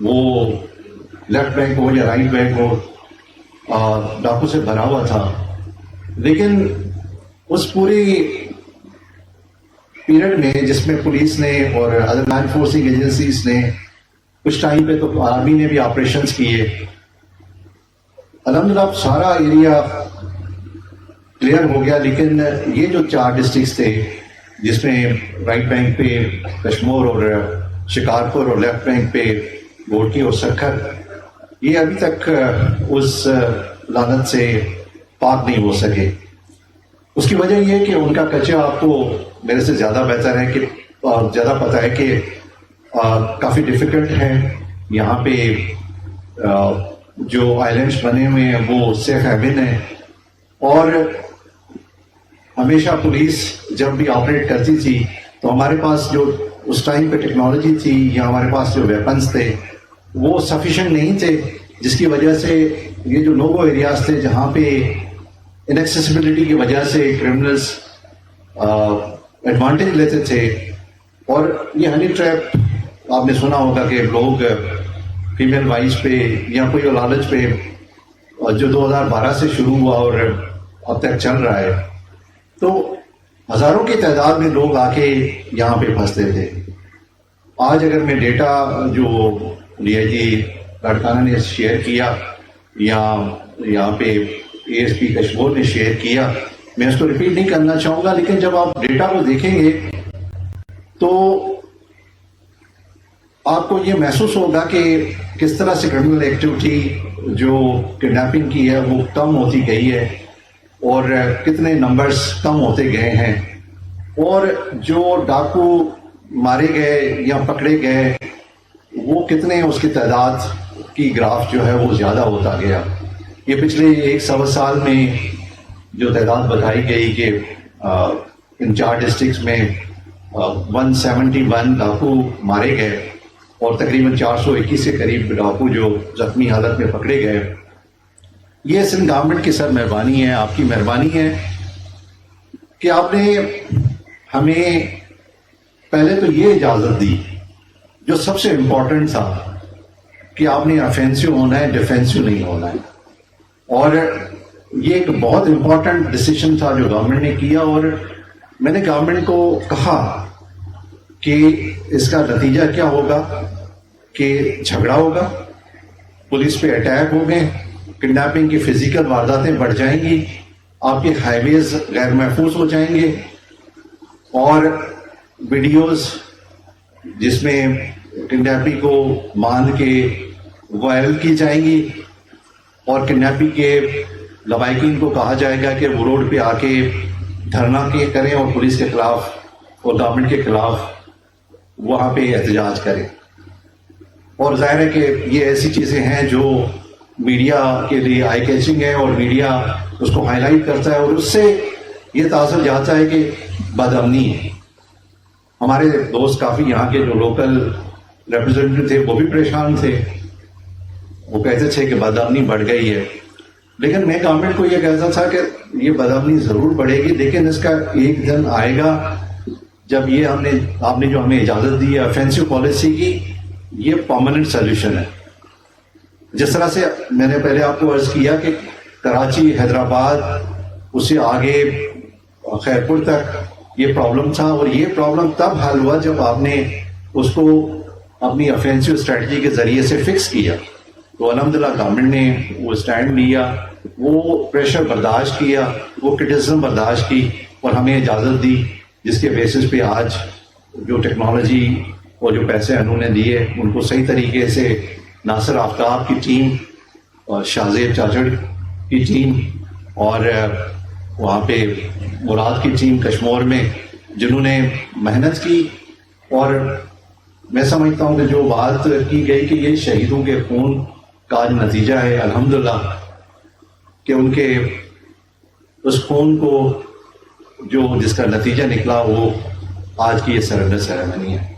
وہ left bank ہو یا right bank ہو ڈاکو سے بھرا ہوا تھا. لیکن اس پوری پیریڈ میں جس میں پولیس نے اور ادر لا انفورسنگ ایجنسیز نے کچھ ٹائم پہ تو آرمی نے بھی آپریشنز کیے, الحمدللہ سارا ایریا کلیئر ہو گیا. لیکن یہ جو 4 ڈسٹرکٹس تھے جس میں رائٹ بینک پہ کشمور اور شکارپور اور لیفٹ بینک پہ گوٹکی اور سکھر, یہ ابھی تک اس لعنت سے پاک نہیں ہو سکے. اس کی وجہ یہ ہے کہ ان کا کچا آپ کو میرے سے زیادہ بہتر ہے کہ زیادہ پتہ ہے کہ کافی ڈیفیکلٹ ہے. یہاں پہ جو آئلینڈس بنے ہوئے ہیں وہ سیف ہیون ہیں, اور ہمیشہ پولیس جب بھی آپریٹ کرتی تھی تو ہمارے پاس جو اس ٹائم پہ ٹیکنالوجی تھی یا ہمارے پاس جو ویپنس تھے وہ سفیشینٹ نہیں تھے, جس کی وجہ سے یہ جو نوگو ایریاز تھے جہاں پہ انیکسیسیبلٹی کی وجہ سے کرمنلز ایڈوانٹیج لیتے تھے. اور یہ ہنی ٹریپ آپ نے سنا ہوگا کہ لوگ فیمیل وائز پہ یا کوئی لالچ پہ, جو 2012 سے شروع ہوا اور اب تک چل رہا ہے, تو ہزاروں کی تعداد میں لوگ آ کے یہاں پہ پھنستے تھے. آج اگر میں ڈیٹا جو ڈی آئی جی لاڑکانہ نے شیئر کیا یا یہاں پہ اے ایس پی کشمور نے شیئر کیا, میں اس کو ریپیٹ نہیں کرنا چاہوں گا, لیکن جب آپ ڈیٹا کو دیکھیں گے تو آپ کو یہ محسوس ہوگا کہ کس طرح سے کرمنل ایکٹیویٹی جو کڈنیپنگ کی ہے وہ کم ہوتی گئی ہے, اور کتنے نمبرز کم ہوتے گئے ہیں, اور جو ڈاکو مارے گئے یا پکڑے گئے وہ کتنے, اس کی تعداد کی گراف جو ہے وہ زیادہ ہوتا گیا. یہ پچھلے 1 سال میں جو تعداد بتائی گئی کہ ان 4 ڈسٹرکٹس میں 171 ڈاکو مارے گئے اور تقریباً 421 کے قریب ڈاکو جو زخمی حالت میں پکڑے گئے. یہ سندھ گورنمنٹ کی سر مہربانی ہے, آپ کی مہربانی ہے کہ آپ نے ہمیں پہلے تو یہ اجازت دی جو سب سے امپورٹنٹ تھا کہ آپ نے افینسو ہونا ہے, ڈیفینسو نہیں ہونا ہے. اور یہ ایک بہت امپورٹنٹ ڈیسیشن تھا جو گورنمنٹ نے کیا, اور میں نے گورنمنٹ کو کہا کہ اس کا نتیجہ کیا ہوگا کہ جھگڑا ہوگا, پولیس پہ اٹیک ہو گئے, کڈنیپنگ کی فزیکل وارداتیں بڑھ جائیں گی, آپ کے ہائی ویز غیر محفوظ ہو جائیں گے, اور ویڈیوز جس میں کڈنیپنگ کو باندھ کے وائرل کی جائیں گی, اور کڈنیپنگ کے لوائقین کو کہا جائے گا کہ وہ روڈ پہ آ کے دھرنا کے کریں اور پولیس کے خلاف اور گورنمنٹ کے خلاف وہاں پہ احتجاج کریں. اور ظاہر ہے کہ یہ ایسی چیزیں ہیں جو میڈیا کے لیے آئی کیچنگ ہے, اور میڈیا اس کو ہائی لائٹ کرتا ہے, اور اس سے یہ تاثر جاتا ہے کہ بدامنی ہے. ہمارے دوست کافی یہاں کے جو لوکل ریپرزینٹیو تھے وہ بھی پریشان تھے, وہ کہتے تھے کہ بدامنی بڑھ گئی ہے. لیکن میں گورنمنٹ کو یہ کہتا تھا کہ یہ بدامنی ضرور بڑھے گی, لیکن اس کا ایک دن آئے گا جب یہ آپ نے جو ہمیں اجازت دی ہے افینسو پالیسی کی, یہ پرماننٹ سولوشن ہے. جس طرح سے میں نے پہلے آپ کو عرض کیا کہ کراچی, حیدرآباد, اس سے آگے خیرپور تک یہ پرابلم تھا, اور یہ پرابلم تب حل ہوا جب آپ نے اس کو اپنی افینسو اسٹریٹجی کے ذریعے سے فکس کیا. تو الحمدللہ گورنمنٹ نے وہ اسٹینڈ لیا, وہ پریشر برداشت کیا, وہ کرٹیسزم برداشت کی, اور ہمیں اجازت دی, جس کے بیسس پہ آج جو ٹیکنالوجی اور جو پیسے انہوں نے دیے ان کو صحیح طریقے سے ناصر آفتاب کی ٹیم اور شاہزیب چاچڑ کی ٹیم اور وہاں پہ مراد کی ٹیم کشمور میں جنہوں نے محنت کی, اور میں سمجھتا ہوں کہ جو بات کی گئی کہ یہ شہیدوں کے خون کا آج نتیجہ ہے الحمدللہ, کہ ان کے اس خون کو جو جس کا نتیجہ نکلا وہ آج کی یہ سرنڈر سیریمنی ہے.